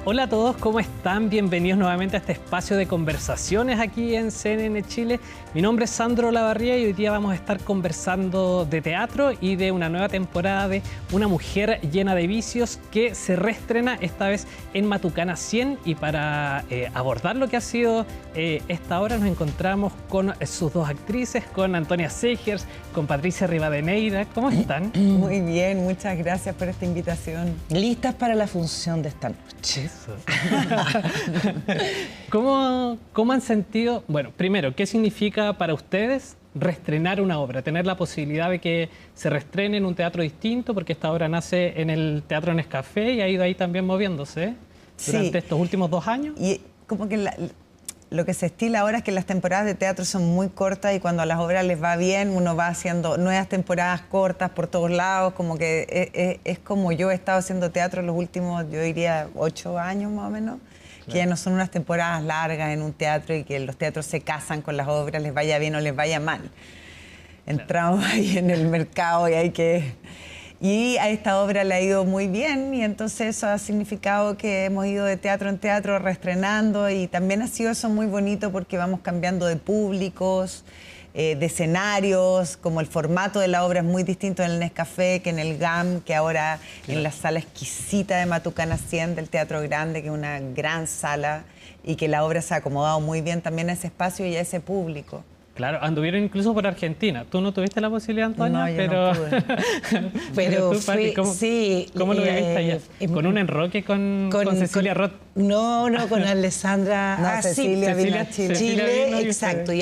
Hola a todos, ¿cómo están? Bienvenidos nuevamente a este espacio de conversaciones aquí en CNN Chile. Mi nombre es Sandro Lavarría y hoy día vamos a estar conversando de teatro y de una nueva temporada de Una mujer llena de vicios que se reestrena esta vez en Matucana 100. Y para abordar lo que ha sido esta obra nos encontramos con sus dos actrices, con Antonia Segers, con Patricia Rivadeneira. ¿Cómo están? Muy bien, muchas gracias por esta invitación. Listas para la función de esta noche. ¿Cómo han sentido? Bueno, primero, ¿qué significa para ustedes reestrenar una obra? Tener la posibilidad de que se reestrene en un teatro distinto, porque esta obra nace en el Teatro Nescafé y ha ido ahí también moviéndose durante estos últimos 2 años. Y como que lo que se estila ahora es que las temporadas de teatro son muy cortas y cuando a las obras les va bien, uno va haciendo nuevas temporadas cortas por todos lados, como que es como yo he estado haciendo teatro los últimos, yo diría, 8 años más o menos, claro. Que ya no son unas temporadas largas en un teatro y que los teatros se casan con las obras, les vaya bien o les vaya mal. Entramos ahí en el mercado y hay que... Y a esta obra le ha ido muy bien y entonces eso ha significado que hemos ido de teatro en teatro reestrenando y también ha sido eso muy bonito porque vamos cambiando de públicos, de escenarios, como el formato de la obra es muy distinto en el Nescafé que en el GAM, que ahora en la sala exquisita de Matucana 100 del Teatro Grande, que es una gran sala y que la obra se ha acomodado muy bien también a ese espacio y a ese público. Claro, anduvieron incluso por Argentina. Tú no tuviste la posibilidad, Antonia, no, yo no pude. pero tú, Pati, ¿cómo lo viviste allá? ¿Con un enroque con Cecilia Roth? No, con Alessandra. No, Cecilia vino a Chile, exacto. Y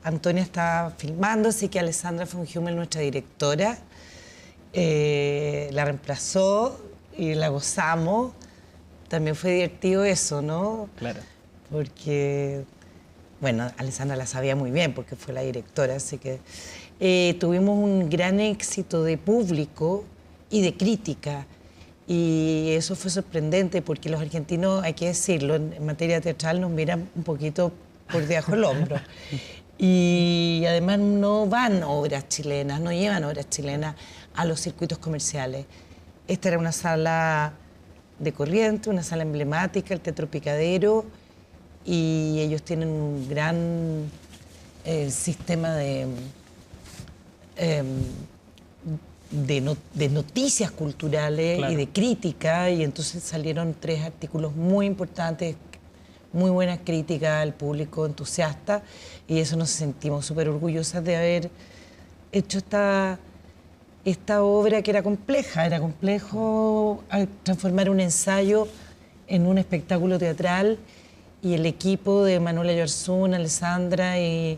Antonia estaba filmando, así que Alessandra Fungiumel, nuestra directora, la reemplazó y la gozamos. También fue divertido eso, ¿no? Claro. Porque... Bueno, Alessandra la sabía muy bien porque fue la directora, así que tuvimos un gran éxito de público y de crítica. Y eso fue sorprendente porque los argentinos, hay que decirlo, en materia teatral nos miran un poquito por debajo del hombro. Y además no van obras chilenas, no llevan obras chilenas a los circuitos comerciales. Esta era una sala de Corrientes, una sala emblemática, el Teatro Picadero, y ellos tienen un gran sistema de noticias culturales, claro, y de crítica, y entonces salieron 3 artículos muy importantes, muy buena crítica al público entusiasta, y eso nos sentimos súper orgullosas de haber hecho esta obra que era complejo transformar un ensayo en un espectáculo teatral. Y el equipo de Manuela Yarzún, Alessandra y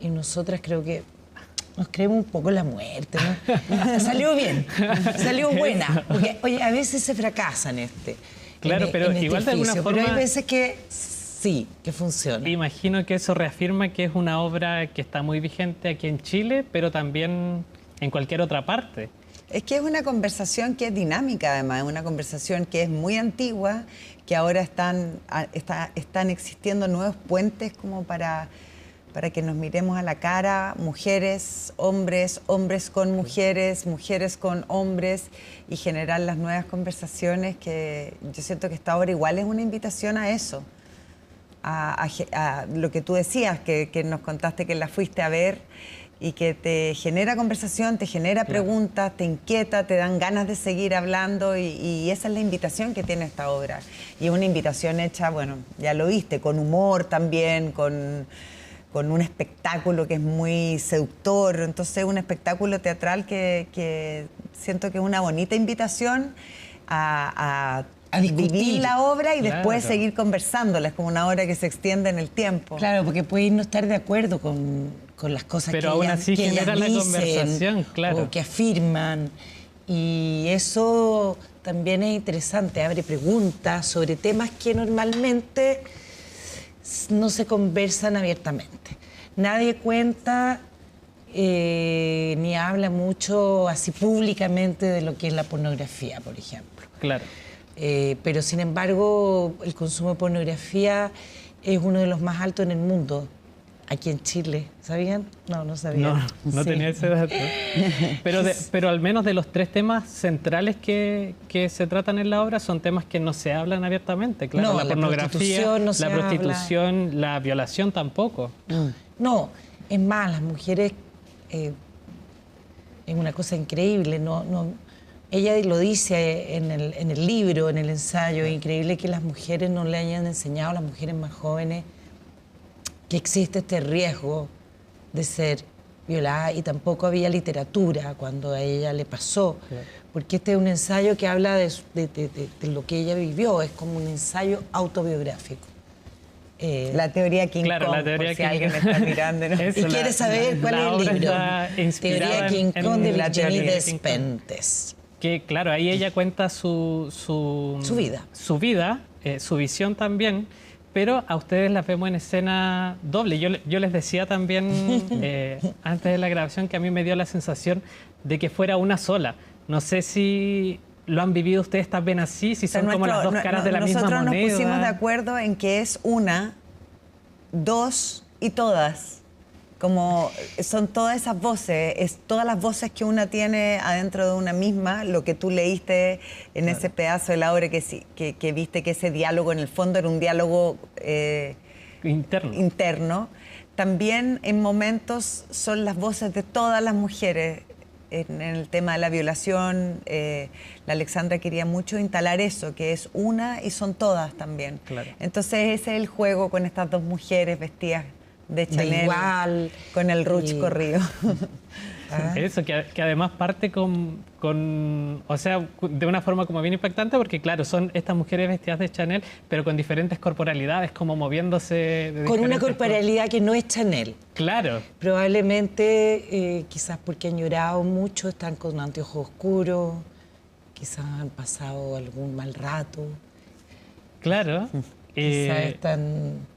nosotras creo que nos creemos un poco la muerte, ¿no? Salió bien, salió buena. Porque, oye, a veces se fracasa en Claro, pero igual de alguna forma... Pero hay veces que sí, que funciona. Imagino que eso reafirma que es una obra que está muy vigente aquí en Chile, pero también en cualquier otra parte. Es que es una conversación que es dinámica, además, es una conversación que es muy antigua, que ahora están existiendo nuevos puentes como para que nos miremos a la cara, mujeres, hombres, hombres con mujeres, mujeres con hombres, y generar las nuevas conversaciones que yo siento que esta obra igual es una invitación a eso, a lo que tú decías, que nos contaste que la fuiste a ver, y que te genera conversación, te genera preguntas, te inquieta, te dan ganas de seguir hablando y esa es la invitación que tiene esta obra. Y es una invitación hecha, bueno, ya lo viste, con humor también, con un espectáculo que es muy seductor. Entonces es un espectáculo teatral que siento que es una bonita invitación a vivir la obra y después seguir conversándola. Es como una obra que se extiende en el tiempo. Claro, porque puedes no estar de acuerdo con las cosas pero que aún así genera la conversación, claro, o que afirman, y eso también es interesante, abre preguntas sobre temas que normalmente no se conversan abiertamente. Nadie cuenta ni habla mucho así públicamente de lo que es la pornografía, por ejemplo. Claro. Pero sin embargo el consumo de pornografía es uno de los más altos en el mundo. aquí en Chile. ¿Sabían? No, no sabían. No Sí. tenía ese dato. Pero al menos de los 3 temas centrales que se tratan en la obra son temas que no se hablan abiertamente. Claro, No, la la pornografía, prostitución no se la habla. prostitución, la violación tampoco. No, es más, las mujeres es una cosa increíble. Ella lo dice en el libro, en el ensayo, es increíble que las mujeres no le hayan enseñado a las mujeres más jóvenes que existe este riesgo de ser violada, y tampoco había literatura cuando a ella le pasó, porque este es un ensayo que habla de lo que ella vivió, es como un ensayo autobiográfico. La teoría King Claro, Kong, la teoría por si King alguien Kong. me está mirando, ¿no? Eso, ¿Y quieres saber cuál es el obra libro? está inspirada Teoría King en Kong de la Virginie teoría King Kong. Despentes. Que claro, ahí ella cuenta su vida. Su vida, su visión también, pero a ustedes las vemos en escena doble. Yo les decía también antes de la grabación que a mí me dio la sensación de que fuera una sola. No sé si lo han vivido ustedes también así, si son como las dos caras de la misma moneda. Nosotros nos pusimos de acuerdo en que es una, dos y todas. Como son todas esas voces, es todas las voces que una tiene adentro de una misma, lo que tú leíste en ese pedazo de la obra que viste que ese diálogo en el fondo era un diálogo interno. También en momentos son las voces de todas las mujeres. En el tema de la violación, la Alexandra quería mucho instalar eso, que es una y son todas también. Claro. Entonces ese es el juego con estas dos mujeres vestidas de Chanel, igual, con el ruch corrido. Eso, que además parte o sea, de una forma como bien impactante, porque claro, son estas mujeres vestidas de Chanel, pero con diferentes corporalidades, como moviéndose de Con una diferentes corporalidad que no es Chanel. Claro. Probablemente, quizás porque han llorado mucho, están con anteojos oscuros, quizás han pasado algún mal rato. Claro. Quizás están...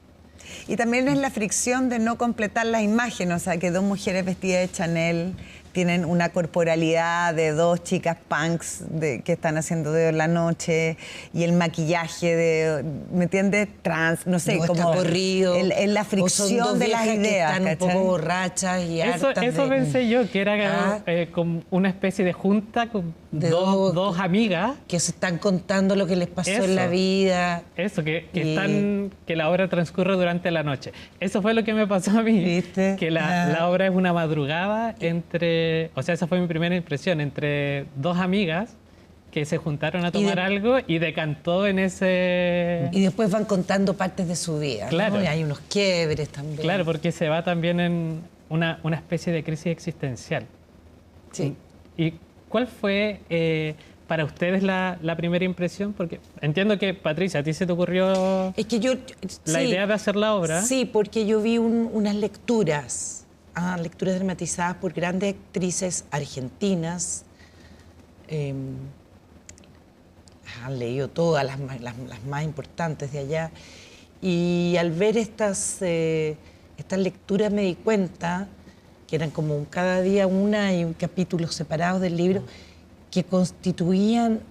Y también es la fricción de no completar las imágenes, o sea, que dos mujeres vestidas de Chanel tienen una corporalidad de dos chicas punks que están haciendo dedo en la noche, y el maquillaje de, ¿me entiendes? Trans, no sé, no como está corrido, es la fricción de las ideas. Que están un ¿cachai? poco borrachas y hartas Eso pensé yo, que era como una especie de junta con de dos amigas. que se están contando lo que les pasó Eso. en la vida. Eso, que la obra transcurre durante la noche. Eso fue lo que me pasó a mí. ¿Viste? Que la obra es una madrugada o sea, esa fue mi primera impresión, entre dos amigas que se juntaron a tomar algo y decantó en ese... Y después van contando partes de su vida. Claro. ¿no? Y hay unos quiebres también. Claro, porque se va también en una especie de crisis existencial. Sí. ¿Y cuál fue para ustedes la primera impresión? Porque entiendo que, Patricia, a ti se te ocurrió Es que yo... la idea de hacer la obra. Sí, porque yo vi unas lecturas dramatizadas por grandes actrices argentinas. Han leído todas las más importantes de allá. Y al ver estas lecturas me di cuenta que eran como cada día una y un capítulo separados del libro, que constituían,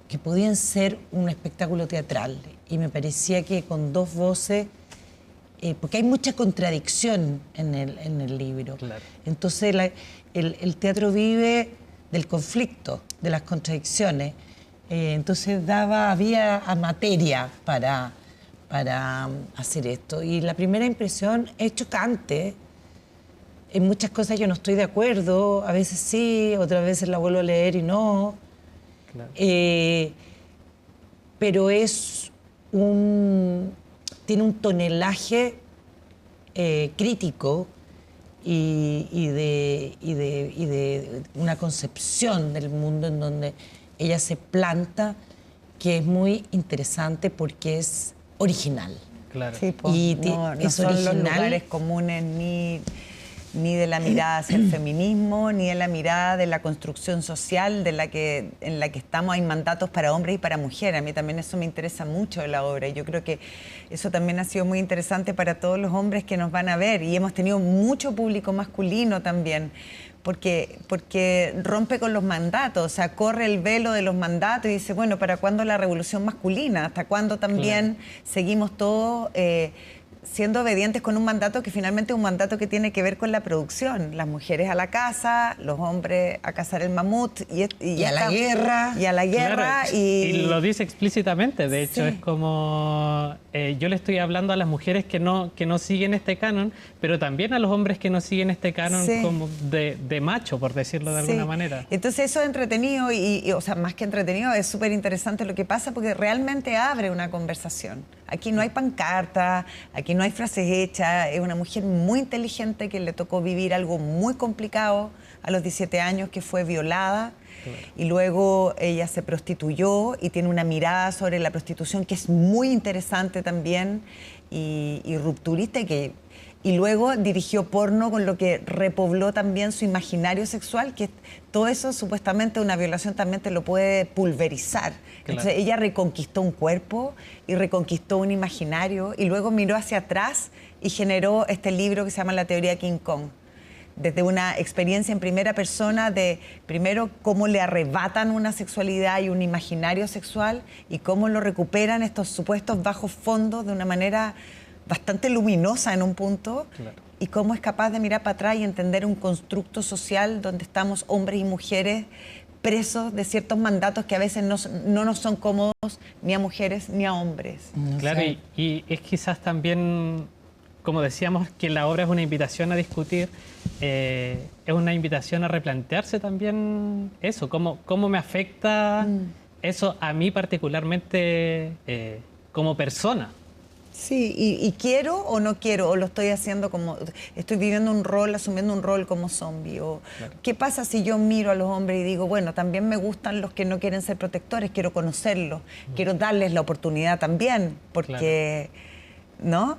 que podían ser un espectáculo teatral. Y me parecía que con dos voces, porque hay mucha contradicción en el libro. Claro. Entonces el teatro vive del conflicto, de las contradicciones. Entonces había materia para hacer esto. Y la primera impresión es chocante. En muchas cosas yo no estoy de acuerdo, a veces sí, otras veces la vuelvo a leer y no. Claro. Pero tiene un tonelaje crítico y de una concepción del mundo en donde ella se planta, que es muy interesante porque es original. Claro. Sí, pues, Y no es son los original. lugares comunes ni de la mirada hacia el feminismo, ni de la mirada de la construcción social en la que estamos. Hay mandatos para hombres y para mujeres. A mí también eso me interesa mucho de la obra, y yo creo que eso también ha sido muy interesante para todos los hombres que nos van a ver, y hemos tenido mucho público masculino también, porque rompe con los mandatos, o sea, corre el velo de los mandatos y dice, bueno, ¿para cuándo la revolución masculina? ¿Hasta cuándo también seguimos todos siendo obedientes con un mandato que finalmente es un mandato que tiene que ver con la producción. Las mujeres a la casa, los hombres a cazar el mamut y a la guerra. Y a la guerra. Claro, y lo dice explícitamente, de hecho, Sí. es como yo le estoy hablando a las mujeres que no siguen este canon, pero también a los hombres que no siguen este canon Sí. como de macho, por decirlo de Sí. alguna manera. Entonces eso es entretenido y, o sea, más que entretenido, es súper interesante lo que pasa porque realmente abre una conversación. Aquí no hay pancarta, aquí no hay frases hechas, es una mujer muy inteligente que le tocó vivir algo muy complicado a los 17 años, que fue violada. Y luego ella se prostituyó y tiene una mirada sobre la prostitución que es muy interesante también y rupturista y luego dirigió porno, con lo que repobló también su imaginario sexual, que todo eso supuestamente una violación también te lo puede pulverizar. Claro. Entonces ella reconquistó un cuerpo y reconquistó un imaginario y luego miró hacia atrás y generó este libro que se llama La teoría de King Kong. Desde una experiencia en primera persona de, primero, cómo le arrebatan una sexualidad y un imaginario sexual y cómo lo recuperan estos supuestos bajos fondos de una manera bastante luminosa en un punto. Claro. Y cómo es capaz de mirar para atrás y entender un constructo social donde estamos hombres y mujeres presos de ciertos mandatos que a veces no nos son cómodos ni a mujeres ni a hombres. Claro, y es quizás también, como decíamos, que la obra es una invitación a discutir, es una invitación a replantearse también eso, cómo me afecta eso a mí particularmente como persona. Sí, y quiero o no quiero, o lo estoy haciendo como, estoy viviendo un rol, asumiendo un rol como zombie. O, claro. ¿Qué pasa si yo miro a los hombres y digo, bueno, también me gustan los que no quieren ser protectores, quiero conocerlos, quiero darles la oportunidad también, porque, ¿no?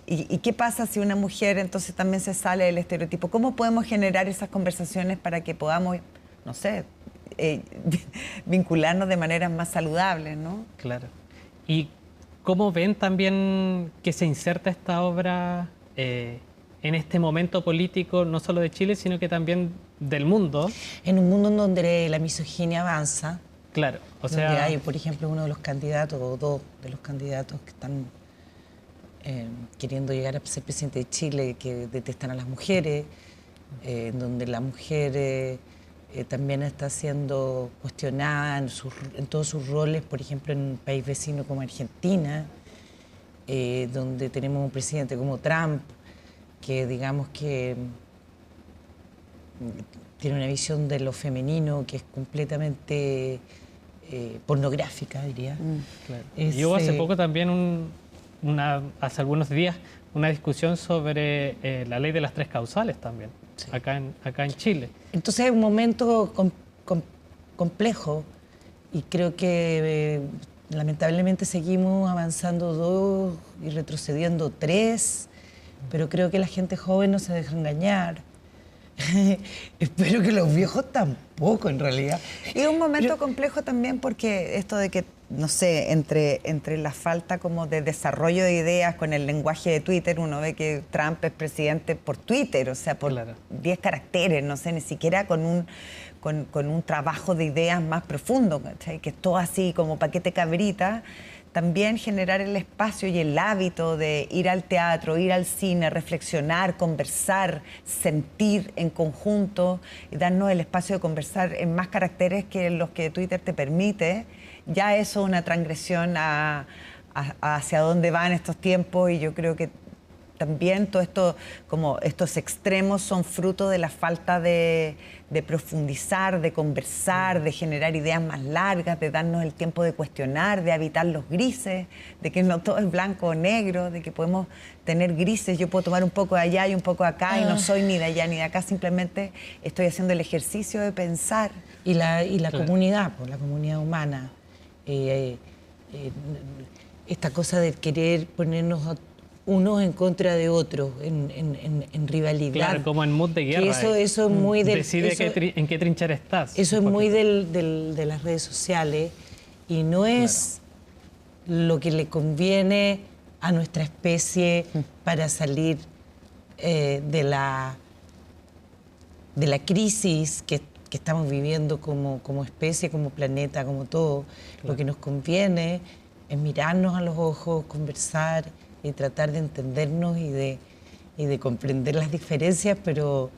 ¿Y qué pasa si una mujer entonces también se sale del estereotipo? ¿Cómo podemos generar esas conversaciones para que podamos, no sé, vincularnos de maneras más saludables, ¿no? Claro. Y ¿cómo ven también que se inserta esta obra en este momento político, no solo de Chile, sino que también del mundo? En un mundo en donde la misoginia avanza. Claro, o sea... Donde hay, por ejemplo, uno de los candidatos, o dos de los candidatos que están queriendo llegar a ser presidente de Chile, que detestan a las mujeres, donde la mujer... también está siendo cuestionada en todos sus roles, por ejemplo, en un país vecino como Argentina, donde tenemos un presidente como Trump, que digamos que tiene una visión de lo femenino que es completamente pornográfica, diría. Claro. Y hubo hace poco también, hace algunos días, una discusión sobre la ley de las 3 causales también. Sí. Acá en Chile. Entonces es un momento complejo y creo que lamentablemente seguimos avanzando 2 y retrocediendo 3, pero creo que la gente joven no se deja engañar. Espero que los viejos tampoco, en realidad. Y es un momento complejo también porque esto de que, no sé, entre la falta como de desarrollo de ideas con el lenguaje de Twitter, uno ve que Trump es presidente por Twitter, o sea, por 10 caracteres, no sé, ni siquiera con un trabajo de ideas más profundo, ¿cachai? Que es todo así como paquete cabrita. También generar el espacio y el hábito de ir al teatro, ir al cine, reflexionar, conversar, sentir en conjunto y darnos el espacio de conversar en más caracteres que los que Twitter te permite, ya eso es una transgresión hacia dónde van estos tiempos y yo creo que también todo esto, como estos extremos son fruto de la falta de profundizar, de conversar, de generar ideas más largas, de darnos el tiempo de cuestionar, de habitar los grises, de que no todo es blanco o negro, de que podemos tener grises. Yo puedo tomar un poco de allá y un poco de acá y no soy ni de allá ni de acá, simplemente estoy haciendo el ejercicio de pensar. Y la comunidad, pues, la comunidad humana, esta cosa de querer ponernos unos en contra de otros, en rivalidad. Claro, como en mood de guerra. Que eso es muy del... Decide en qué trinchera estás. Eso es muy de las redes sociales y no es lo que le conviene a nuestra especie para salir de la crisis que estamos viviendo como especie, como planeta, como todo. Claro. Lo que nos conviene es mirarnos a los ojos, conversar, y tratar de entendernos y de comprender las diferencias, pero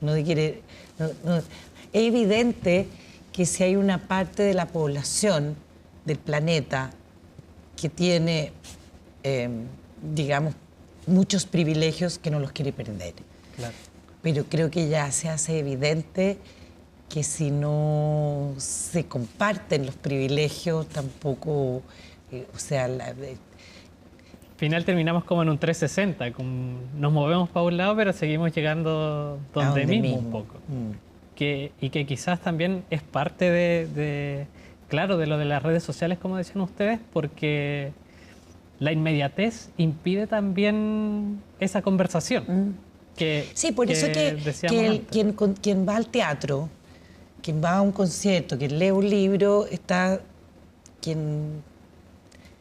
no de querer... Es evidente que si hay una parte de la población del planeta que tiene, digamos, muchos privilegios que no los quiere perder. Claro. Pero creo que ya se hace evidente que si no se comparten los privilegios, tampoco, o sea... Al final terminamos como en un 360, nos movemos para un lado, pero seguimos llegando donde mismo un poco. Y que quizás también es parte claro, de lo de las redes sociales, como decían ustedes, porque la inmediatez impide también esa conversación. Sí, por eso que quien va al teatro, quien va a un concierto, quien lee un libro, quien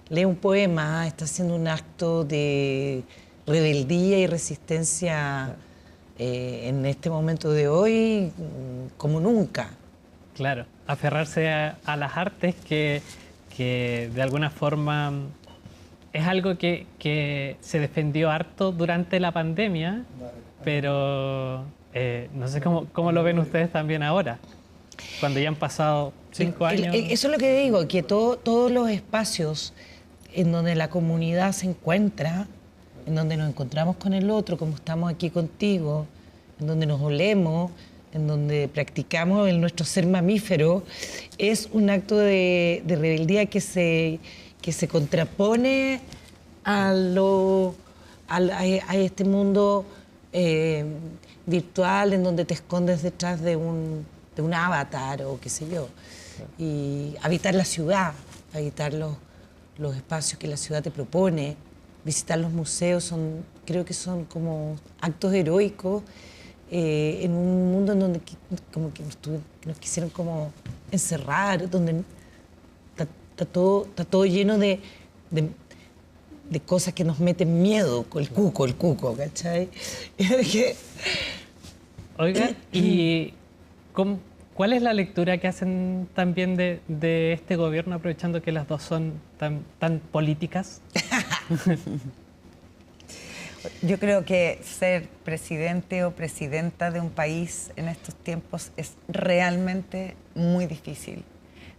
lee un poema, está haciendo un acto de rebeldía y resistencia en este momento de hoy como nunca. Claro, aferrarse a las artes que de alguna forma es algo que se defendió harto durante la pandemia, pero no sé cómo lo ven ustedes también ahora, cuando ya han pasado 5 años. Eso es lo que digo, que todos los espacios en donde la comunidad se encuentra, en donde nos encontramos con el otro, como estamos aquí contigo, en donde nos olemos, en donde practicamos nuestro ser mamífero, es un acto de rebeldía que se contrapone a este mundo virtual en donde te escondes detrás de un avatar o qué sé yo. Y habitar la ciudad, habitar los espacios que la ciudad te propone, visitar los museos, creo que son como actos heroicos en un mundo en donde como que nos quisieron como encerrar, donde está todo lleno de cosas que nos meten miedo, el cuco, ¿cachai? Oiga, ¿y cuál es la lectura que hacen también de este gobierno, aprovechando que las dos son tan políticas? Yo creo que ser presidente o presidenta de un país en estos tiempos es realmente muy difícil,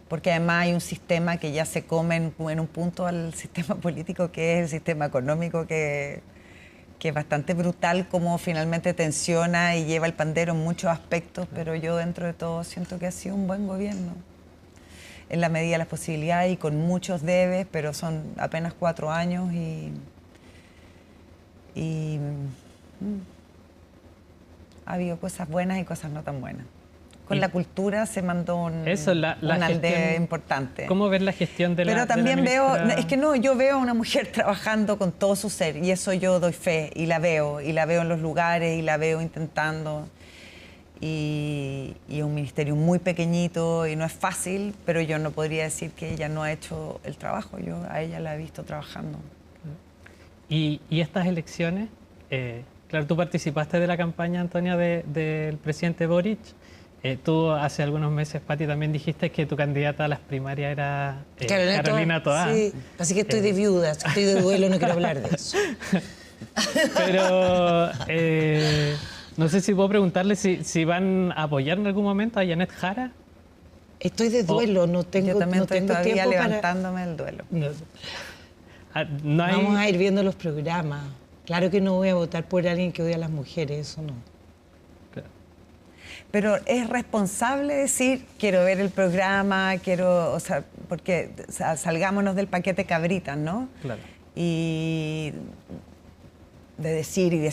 porque además hay un sistema que ya se come en un punto al sistema político, que es el sistema económico, que es bastante brutal, como finalmente tensiona y lleva el pandero en muchos aspectos, pero yo dentro de todo siento que ha sido un buen gobierno, en la medida de las posibilidades y con muchos debes, pero son apenas 4 años y ha habido cosas buenas y cosas no tan buenas. Con la cultura se mandó un aldea importante. ¿Cómo ves la gestión de la Pero también ministra? veo, es que no, yo veo a una mujer trabajando con todo su ser y eso yo doy fe y la veo en los lugares y la veo intentando. Y un ministerio muy pequeñito y no es fácil, pero yo no podría decir que ella no ha hecho el trabajo. Yo a ella la he visto trabajando. ¿Y estas elecciones? Claro, tú participaste de la campaña, Antonia, del presidente Boric. Tú hace algunos meses, Pati, también dijiste que tu candidata a las primarias era Carolina Toá. Sí, así que estoy de viuda, estoy de duelo, no quiero hablar de eso. Pero no sé si puedo preguntarle si van a apoyar en algún momento a Janet Jara. Estoy de duelo, no tengo tiempo. Yo también estoy todavía levantándome el duelo. No hay... Vamos a ir viendo los programas. Claro que no voy a votar por alguien que odia a las mujeres, eso no. Pero es responsable decir, quiero ver el programa, o sea, porque salgámonos del paquete cabritas, ¿no? Claro. Y de decir,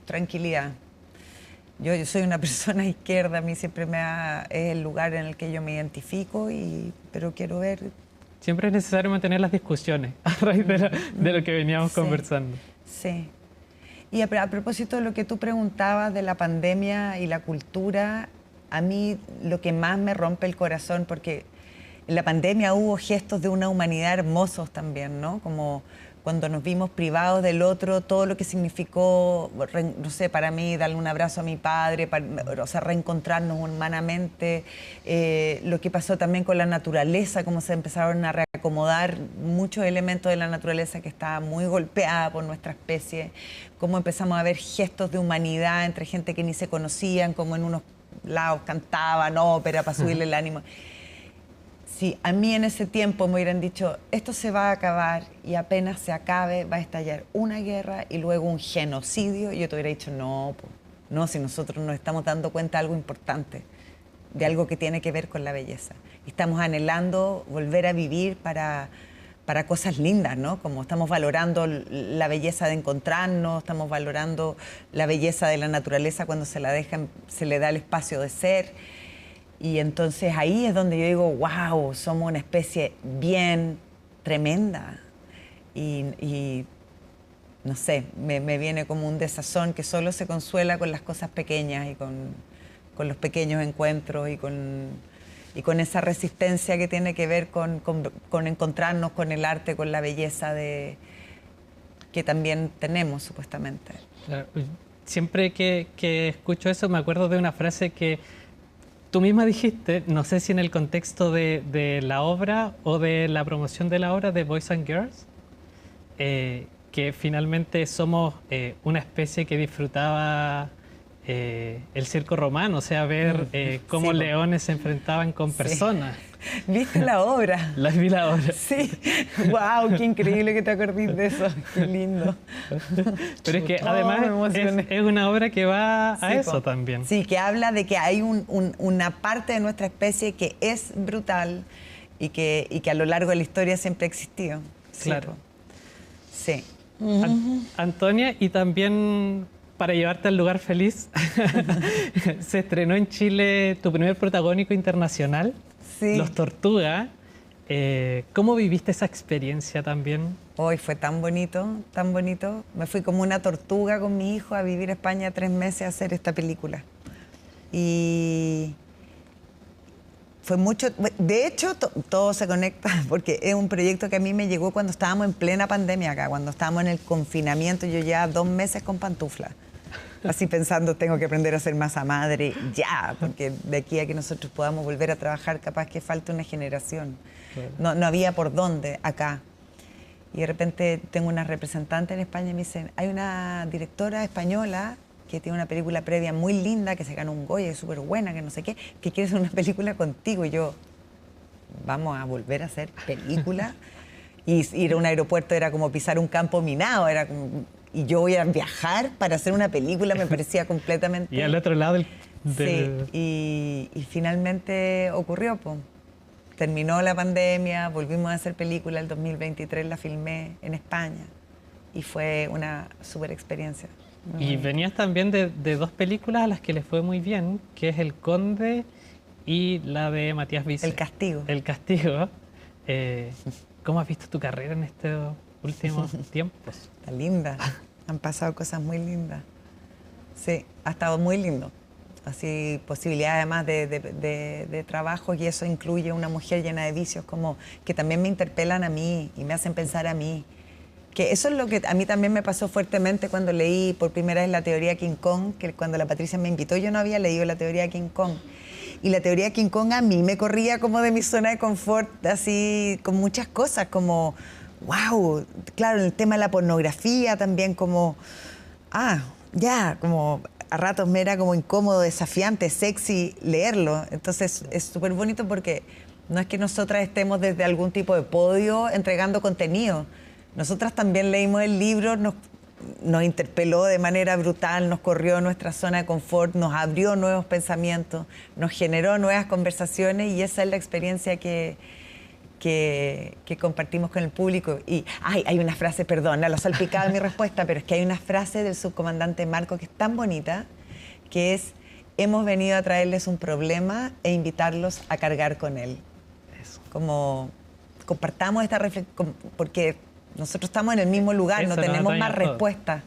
tranquilidad. Yo soy una persona izquierda, a mí siempre es el lugar en el que yo me identifico, pero quiero ver... Siempre es necesario mantener las discusiones a raíz de lo que veníamos conversando. Sí. Y a propósito de lo que tú preguntabas de la pandemia y la cultura, a mí lo que más me rompe el corazón, porque en la pandemia hubo gestos de una humanidad hermosos también, ¿no? Como cuando nos vimos privados del otro, todo lo que significó, no sé, para mí darle un abrazo a mi padre, o sea, reencontrarnos humanamente, lo que pasó también con la naturaleza, cómo se empezaron a reacomodar muchos elementos de la naturaleza que está muy golpeada por nuestra especie, cómo empezamos a ver gestos de humanidad entre gente que ni se conocían, como en unos lados cantaban ópera para subirle el ánimo. Si a mí en ese tiempo me hubieran dicho, esto se va a acabar y apenas se acabe va a estallar una guerra y luego un genocidio, yo te hubiera dicho, no, no, si nosotros nos estamos dando cuenta de algo importante, de algo que tiene que ver con la belleza. Estamos anhelando volver a vivir para cosas lindas, ¿no? Como estamos valorando la belleza de encontrarnos, estamos valorando la belleza de la naturaleza cuando se le da el espacio de ser. Y entonces ahí es donde yo digo, wow, somos una especie bien tremenda. Y no sé, me viene como un desazón que solo se consuela con las cosas pequeñas y con los pequeños encuentros y con esa resistencia que tiene que ver con encontrarnos con el arte, con la belleza que también tenemos, supuestamente. Claro. Siempre que escucho eso me acuerdo de una frase que tú misma dijiste, no sé si en el contexto de la obra o de la promoción de la obra de Boys and Girls, que finalmente somos una especie que disfrutaba el circo romano, o sea, ver cómo leones se enfrentaban con personas. ¿Viste la obra? Vi la obra. Sí. ¡Wow! ¡Qué increíble que te acordís de eso! ¡Qué lindo! Pero es que además es una obra que va a eso también. Sí, que habla de que hay una parte de nuestra especie que es brutal y que a lo largo de la historia siempre ha existido. Claro. Sí. Antonia, y también para llevarte al lugar feliz, se estrenó en Chile tu primer protagónico internacional, Los Tortugas. ¿Cómo viviste esa experiencia también? Hoy fue tan bonito, tan bonito. Me fui como una tortuga con mi hijo a vivir a España 3 meses a hacer esta película. Y fue mucho. De hecho, todo se conecta porque es un proyecto que a mí me llegó cuando estábamos en plena pandemia acá, cuando estábamos en el confinamiento. Yo ya 2 meses con pantuflas. Así pensando, tengo que aprender a hacer masa madre ya, porque de aquí a que nosotros podamos volver a trabajar, capaz que falta una generación. No había por dónde acá. Y de repente tengo una representante en España y me dicen, hay una directora española que tiene una película previa muy linda, que se ganó un Goya, es súper buena, que no sé qué, que quiere hacer una película contigo. Y yo, vamos a volver a hacer película. Y ir a un aeropuerto era como pisar un campo minado, era como... Y yo voy a viajar para hacer una película, me parecía completamente... Y al otro lado del... Sí, y finalmente ocurrió, pues. Terminó la pandemia, volvimos a hacer película, el 2023 la filmé en España y fue una súper experiencia. Y venías también de 2 películas a las que les fue muy bien, que es El Conde y la de Matías Vice. El Castigo. El Castigo. ¿Cómo has visto tu carrera en estos últimos tiempos? Está linda. Han pasado cosas muy lindas. Sí, ha estado muy lindo. Así, posibilidades además de trabajo, y eso incluye una mujer llena de vicios, como que también me interpelan a mí y me hacen pensar a mí. Que eso es lo que a mí también me pasó fuertemente cuando leí por primera vez la teoría King Kong, que cuando la Patricia me invitó yo no había leído la teoría King Kong. Y la teoría King Kong a mí me corría como de mi zona de confort, así, con muchas cosas, como, wow, claro, el tema de la pornografía también, como, como a ratos me era como incómodo, desafiante, sexy leerlo. Entonces es súper bonito porque no es que nosotras estemos desde algún tipo de podio entregando contenido. Nosotras también leímos el libro, nos interpeló de manera brutal, nos corrió nuestra zona de confort, nos abrió nuevos pensamientos, nos generó nuevas conversaciones, y esa es la experiencia que compartimos con el público. Y hay una frase, perdón, la salpicaba en mi respuesta, pero es que hay una frase del subcomandante Marco que es tan bonita, que es: hemos venido a traerles un problema e invitarlos a cargar con él. Eso. Como compartamos esta reflexión, porque nosotros estamos en el mismo lugar, no tenemos más respuestas.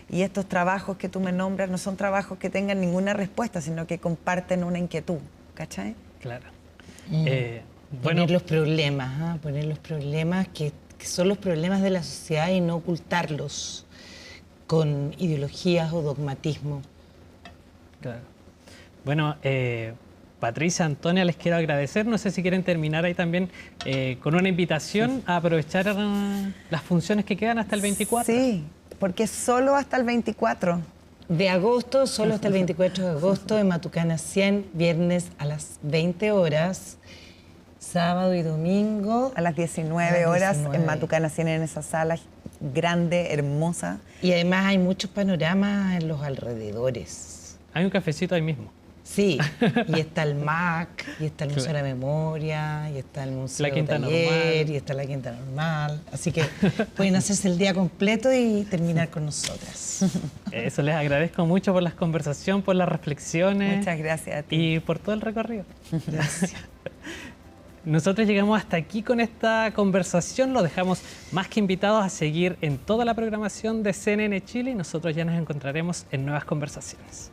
Y estos trabajos que tú me nombras no son trabajos que tengan ninguna respuesta, sino que comparten una inquietud, ¿cachai? Claro. Poner los problemas, poner los problemas que son los problemas de la sociedad y no ocultarlos con ideologías o dogmatismo. Claro. Bueno, Patricia, Antonia, les quiero agradecer. No sé si quieren terminar ahí también con una invitación a aprovechar las funciones que quedan hasta el 24. Sí, porque solo hasta el 24. De agosto, solo hasta el 24 de agosto, en Matucana 100, viernes a las 20 horas, sábado y domingo. A las 19 horas en Matucana 100, en esa sala grande, hermosa. Y además hay muchos panoramas en los alrededores. Hay un cafecito ahí mismo. Sí, y está el MAC, y está el Museo de la Memoria, y está el Museo La Quinta Taller, Normal. y está la Quinta Normal. Así que pueden hacerse el día completo y terminar con nosotras. Eso, les agradezco mucho por la conversación, por las reflexiones. Muchas gracias a ti. Y por todo el recorrido. Gracias. Nosotros llegamos hasta aquí con esta conversación. Los dejamos más que invitados a seguir en toda la programación de CNN Chile y nosotros ya nos encontraremos en nuevas conversaciones.